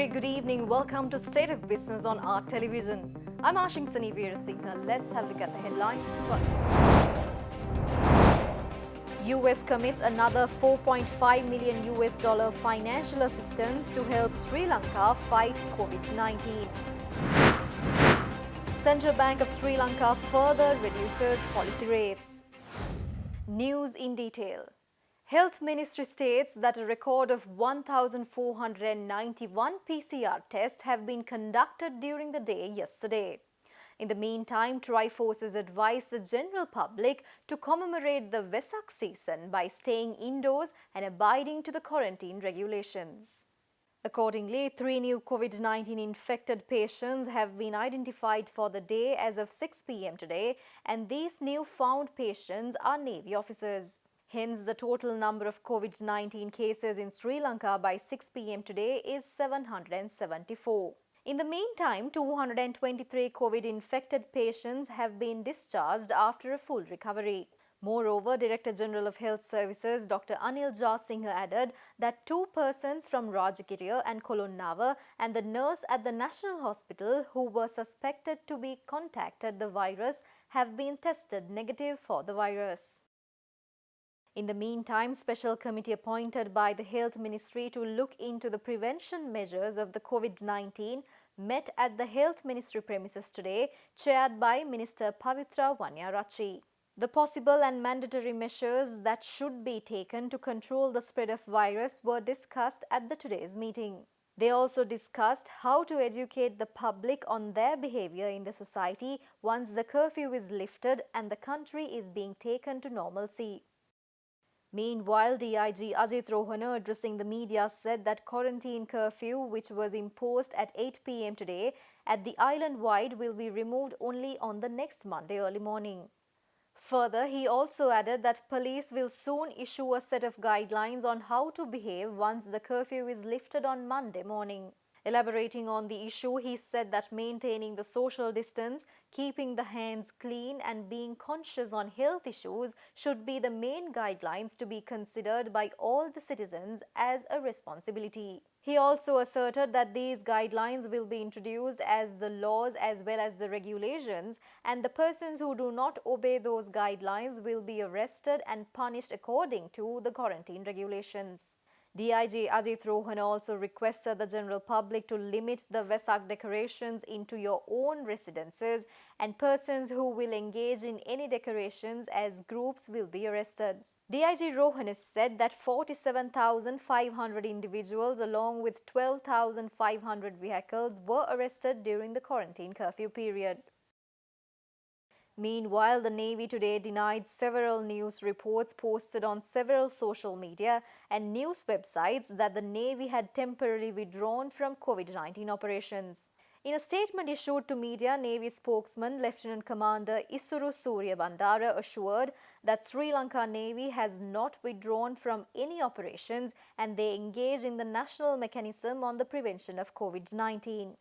very good evening. Welcome to State of Business on our television. I'm Ashingsani Veerasinghe. Let's have a look at the headlines first. US commits another $4.5 million financial assistance to help Sri Lanka fight COVID-19. Central Bank of Sri Lanka further reduces policy rates. News in detail. Health Ministry states that a record of 1,491 PCR tests have been conducted during the day yesterday. In the meantime, Triforces advised the general public to commemorate the Vesak season by staying indoors and abiding to the quarantine regulations. Accordingly, 3 new COVID-19 infected patients have been identified for the day as of 6 p.m. today, and these new found patients are Navy officers. Hence, the total number of COVID-19 cases in Sri Lanka by 6 p.m. today is 774. In the meantime, 223 COVID-infected patients have been discharged after a full recovery. Moreover, Director General of Health Services Dr. Anil Jasinghe added that 2 persons from Rajagiriya and Kolonnava and the nurse at the National Hospital who were suspected to be contacted the virus have been tested negative for the virus. In the meantime, special committee appointed by the Health Ministry to look into the prevention measures of the COVID-19 met at the Health Ministry premises today, chaired by Minister Pavitra Wanyarachi. The possible and mandatory measures that should be taken to control the spread of virus were discussed at the today's meeting. They also discussed how to educate the public on their behavior in the society once the curfew is lifted and the country is being taken to normalcy. Meanwhile, DIG Ajit Rohana, addressing the media, said that quarantine curfew, which was imposed at 8 p.m. today at the island-wide, will be removed only on the next Monday early morning. Further, he also added that police will soon issue a set of guidelines on how to behave once the curfew is lifted on Monday morning. Elaborating on the issue, he said that maintaining the social distance, keeping the hands clean and being conscious on health issues should be the main guidelines to be considered by all the citizens as a responsibility. He also asserted that these guidelines will be introduced as the laws as well as the regulations, and the persons who do not obey those guidelines will be arrested and punished according to the quarantine regulations. DIG Ajit Rohana also requested the general public to limit the Vesak decorations into your own residences, and persons who will engage in any decorations as groups will be arrested. DIG Rohana said that 47,500 individuals along with 12,500 vehicles were arrested during the quarantine curfew period. Meanwhile, the Navy today denied several news reports posted on several social media and news websites that the Navy had temporarily withdrawn from COVID-19 operations. In a statement issued to media, Navy spokesman Lieutenant Commander Isuru Surya Bandara assured that Sri Lanka Navy has not withdrawn from any operations and they engage in the national mechanism on the prevention of COVID-19.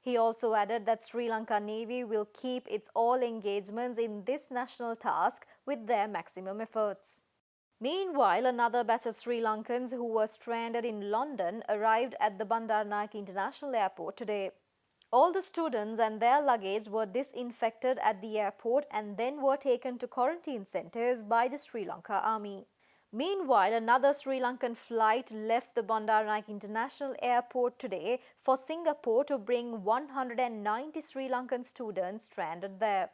He also added that Sri Lanka Navy will keep its all engagements in this national task with their maximum efforts. Meanwhile, another batch of Sri Lankans who were stranded in London arrived at the Bandaranaike International Airport today. All the students and their luggage were disinfected at the airport and then were taken to quarantine centres by the Sri Lanka Army. Meanwhile, another Sri Lankan flight left the Bandaranaike International Airport today for Singapore to bring 190 Sri Lankan students stranded there.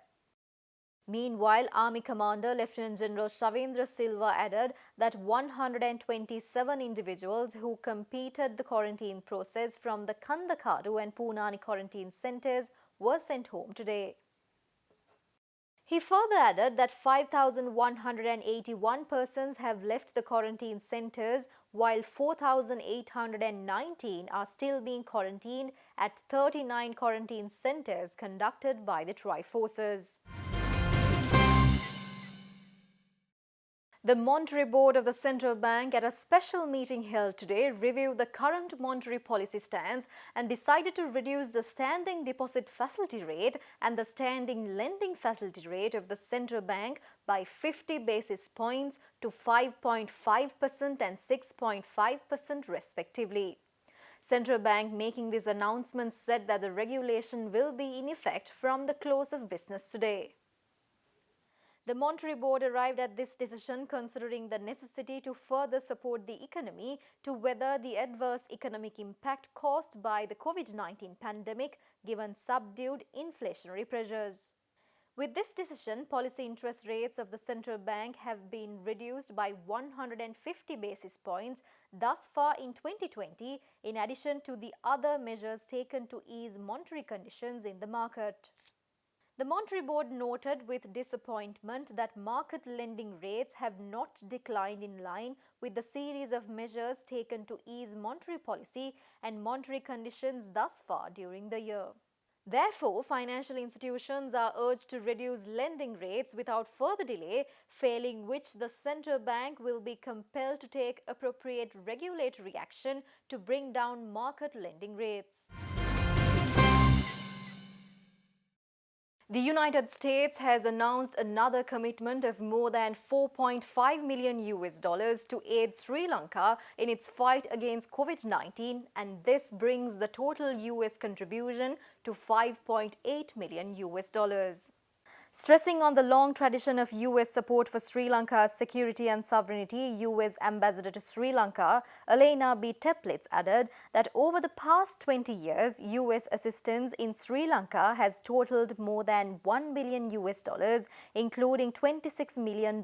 Meanwhile, Army Commander Lieutenant General Shavendra Silva added that 127 individuals who completed the quarantine process from the Kandakadu and Poonani quarantine centres were sent home today. He further added that 5,181 persons have left the quarantine centres while 4,819 are still being quarantined at 39 quarantine centres conducted by the Triforces. The Monetary Board of the Central Bank at a special meeting held today reviewed the current monetary policy stance and decided to reduce the standing deposit facility rate and the standing lending facility rate of the central bank by 50 basis points to 5.5% and 6.5% respectively. Central Bank making this announcement said that the regulation will be in effect from the close of business today. The Monetary Board arrived at this decision considering the necessity to further support the economy to weather the adverse economic impact caused by the COVID-19 pandemic given subdued inflationary pressures. With this decision, policy interest rates of the central bank have been reduced by 150 basis points thus far in 2020, in addition to the other measures taken to ease monetary conditions in the market. The Monetary Board noted with disappointment that market lending rates have not declined in line with the series of measures taken to ease monetary policy and monetary conditions thus far during the year. Therefore, financial institutions are urged to reduce lending rates without further delay, failing which the central bank will be compelled to take appropriate regulatory action to bring down market lending rates. The United States has announced another commitment of more than 4.5 million US dollars to aid Sri Lanka in its fight against COVID-19, and this brings the total US contribution to 5.8 million US dollars. Stressing on the long tradition of U.S. support for Sri Lanka's security and sovereignty, U.S. Ambassador to Sri Lanka, Elena B. Teplitz, added that over the past 20 years, U.S. assistance in Sri Lanka has totaled more than $1 billion US dollars, including $26 million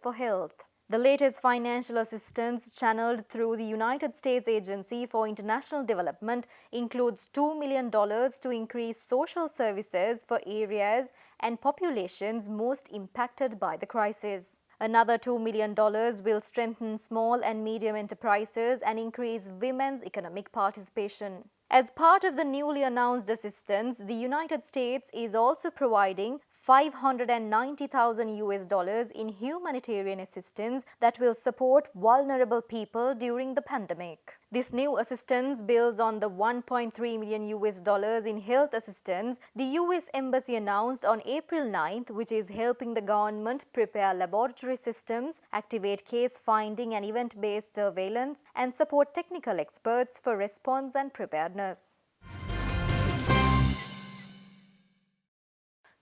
for health. The latest financial assistance channeled through the United States Agency for International Development includes $2 million to increase social services for areas and populations most impacted by the crisis. Another $2 million will strengthen small and medium enterprises and increase women's economic participation. As part of the newly announced assistance, the United States is also providing $590,000 US dollars in humanitarian assistance that will support vulnerable people during the pandemic. This new assistance builds on the $1.3 million US dollars in health assistance the US Embassy announced on April 9th, which is helping the government prepare laboratory systems, activate case finding and event-based surveillance, and support technical experts for response and preparedness.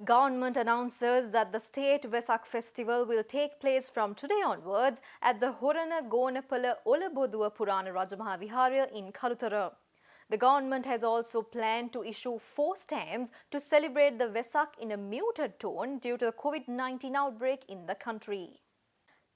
Government announces that the state Vesak festival will take place from today onwards at the Horana Gonapala Olaboduwa Purana Rajamaha Viharya in Kalutara. The government has also planned to issue 4 stamps to celebrate the Vesak in a muted tone due to the COVID-19 outbreak in the country.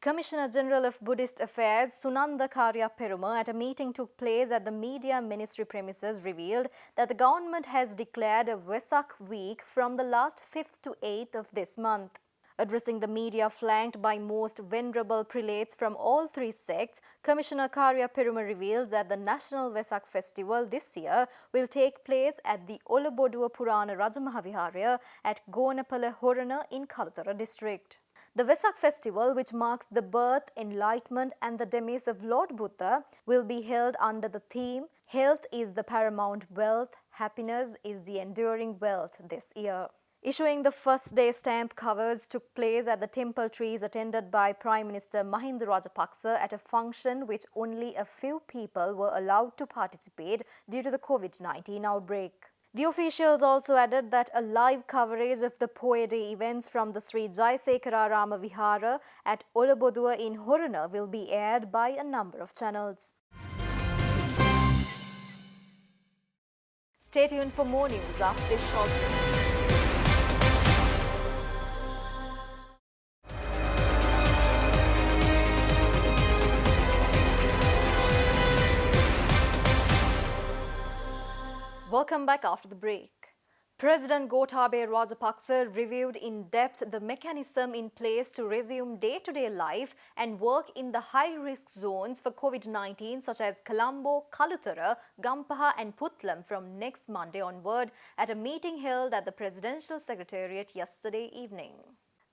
Commissioner General of Buddhist Affairs Sunanda Karya Peruma at a meeting took place at the Media Ministry premises revealed that the government has declared a Vesak week from the last 5th to 8th of this month. Addressing the media flanked by most venerable prelates from all 3 sects, Commissioner Karya Peruma revealed that the National Vesak Festival this year will take place at the Olaboduwa Purana Rajamaha Viharya at Gonapala Horana in Kalutara district. The Vesak festival, which marks the birth, enlightenment and the demise of Lord Buddha, will be held under the theme, Health is the Paramount Wealth, Happiness is the Enduring Wealth this year. Issuing the first day stamp covers took place at the temple trees attended by Prime Minister Mahinda Rajapaksa at a function which only a few people were allowed to participate due to the COVID-19 outbreak. The officials also added that a live coverage of the Poya Day events from the Sri Jayasekara Rama Vihara at Olaboduwa in Horana will be aired by a number of channels. Stay tuned for more news after this short break. Welcome back after the break. President Gotabaya Rajapaksa reviewed in depth the mechanism in place to resume day-to-day life and work in the high-risk zones for COVID-19 such as Colombo, Kalutara, Gampaha and Putlam from next Monday onward at a meeting held at the Presidential Secretariat yesterday evening.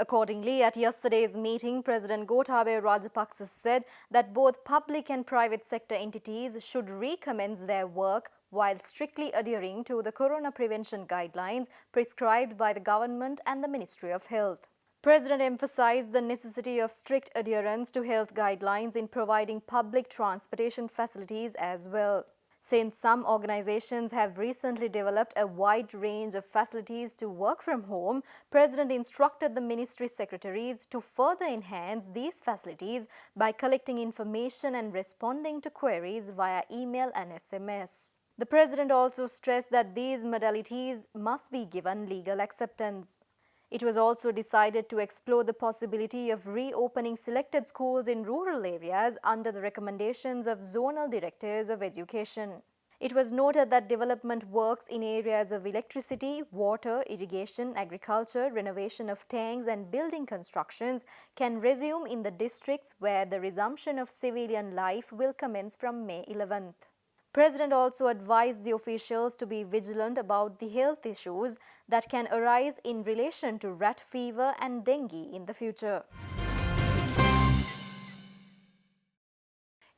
Accordingly, at yesterday's meeting, President Gotabaya Rajapaksa said that both public and private sector entities should recommence their work while strictly adhering to the corona prevention guidelines prescribed by the government and the Ministry of Health. President emphasized the necessity of strict adherence to health guidelines in providing public transportation facilities as well. Since some organizations have recently developed a wide range of facilities to work from home, President instructed the ministry secretaries to further enhance these facilities by collecting information and responding to queries via email and SMS. The President also stressed that these modalities must be given legal acceptance. It was also decided to explore the possibility of reopening selected schools in rural areas under the recommendations of zonal directors of education. It was noted that development works in areas of electricity, water, irrigation, agriculture, renovation of tanks and building constructions can resume in the districts where the resumption of civilian life will commence from May 11th. President also advised the officials to be vigilant about the health issues that can arise in relation to rat fever and dengue in the future.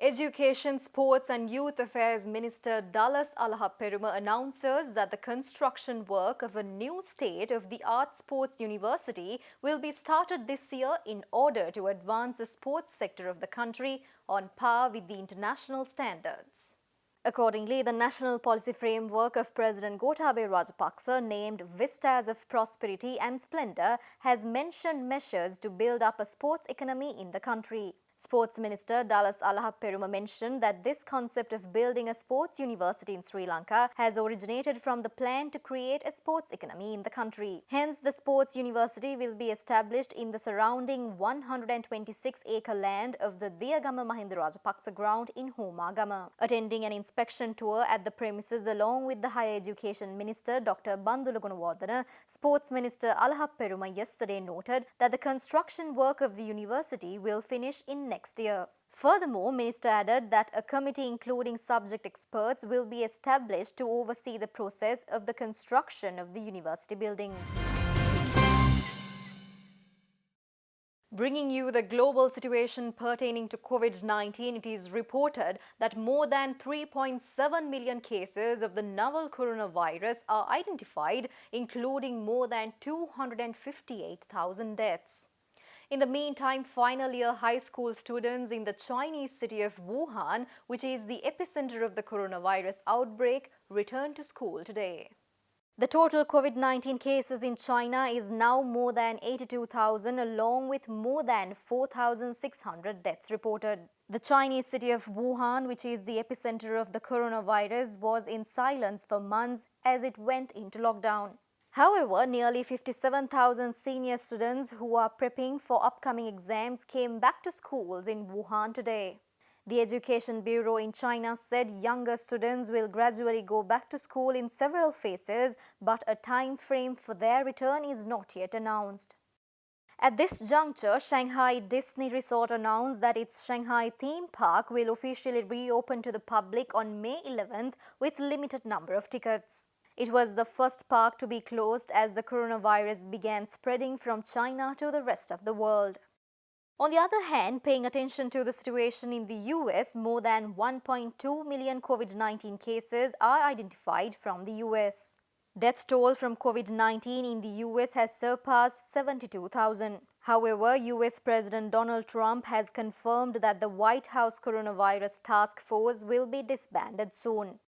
Education, Sports and Youth Affairs Minister Dallas Alhapperuma announces that the construction work of a new state-of-the-art sports university will be started this year in order to advance the sports sector of the country on par with the international standards. Accordingly, the national policy framework of President Gotabaya Rajapaksa, named Vistas of Prosperity and Splendor, has mentioned measures to build up a sports economy in the country. Sports Minister Dallas Alhapperuma mentioned that this concept of building a sports university in Sri Lanka has originated from the plan to create a sports economy in the country. Hence, the sports university will be established in the surrounding 126-acre land of the Diyagama Mahinda Rajapaksa ground in Homagama. Attending an inspection tour at the premises along with the Higher Education Minister Dr. Bandula Gunawardena, Sports Minister Alhapperuma yesterday noted that the construction work of the university will finish in next year. Furthermore, Minister added that a committee including subject experts will be established to oversee the process of the construction of the university buildings. Bringing you the global situation pertaining to COVID-19, it is reported that more than 3.7 million cases of the novel coronavirus are identified, including more than 258,000 deaths. In the meantime, final year high school students in the Chinese city of Wuhan, which is the epicenter of the coronavirus outbreak, returned to school today. The total COVID-19 cases in China is now more than 82,000, along with more than 4,600 deaths reported. The Chinese city of Wuhan, which is the epicenter of the coronavirus, was in silence for months as it went into lockdown. However, nearly 57,000 senior students who are prepping for upcoming exams came back to schools in Wuhan today. The Education Bureau in China said younger students will gradually go back to school in several phases, but a time frame for their return is not yet announced. At this juncture, Shanghai Disney Resort announced that its Shanghai theme park will officially reopen to the public on May 11th with limited number of tickets. It was the first park to be closed as the coronavirus began spreading from China to the rest of the world. On the other hand, paying attention to the situation in the US, more than 1.2 million COVID-19 cases are identified from the US. Death toll from COVID-19 in the US has surpassed 72,000. However, US President Donald Trump has confirmed that the White House Coronavirus Task Force will be disbanded soon.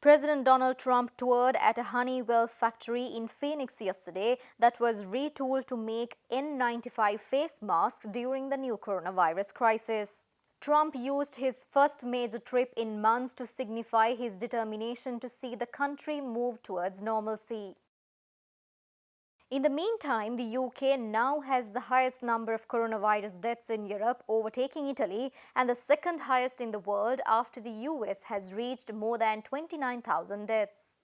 President Donald Trump toured at a Honeywell factory in Phoenix yesterday that was retooled to make N95 face masks during the new coronavirus crisis. Trump used his first major trip in months to signify his determination to see the country move towards normalcy. In the meantime, the UK now has the highest number of coronavirus deaths in Europe, overtaking Italy, and the second highest in the world after the US has reached more than 29,000 deaths.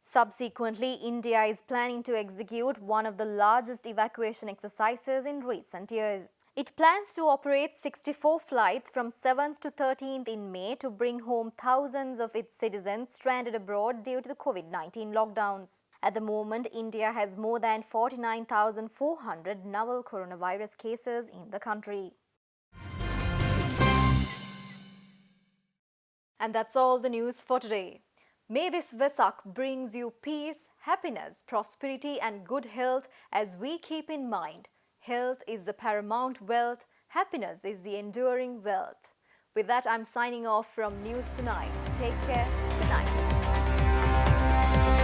Subsequently, India is planning to execute one of the largest evacuation exercises in recent years. It plans to operate 64 flights from 7th to 13th in May to bring home thousands of its citizens stranded abroad due to the COVID-19 lockdowns. At the moment, India has more than 49,400 novel coronavirus cases in the country. And that's all the news for today. May this Vesak brings you peace, happiness, prosperity and good health as we keep in mind, health is the paramount wealth, happiness is the enduring wealth. With that, I'm signing off from News Tonight. Take care. Good night.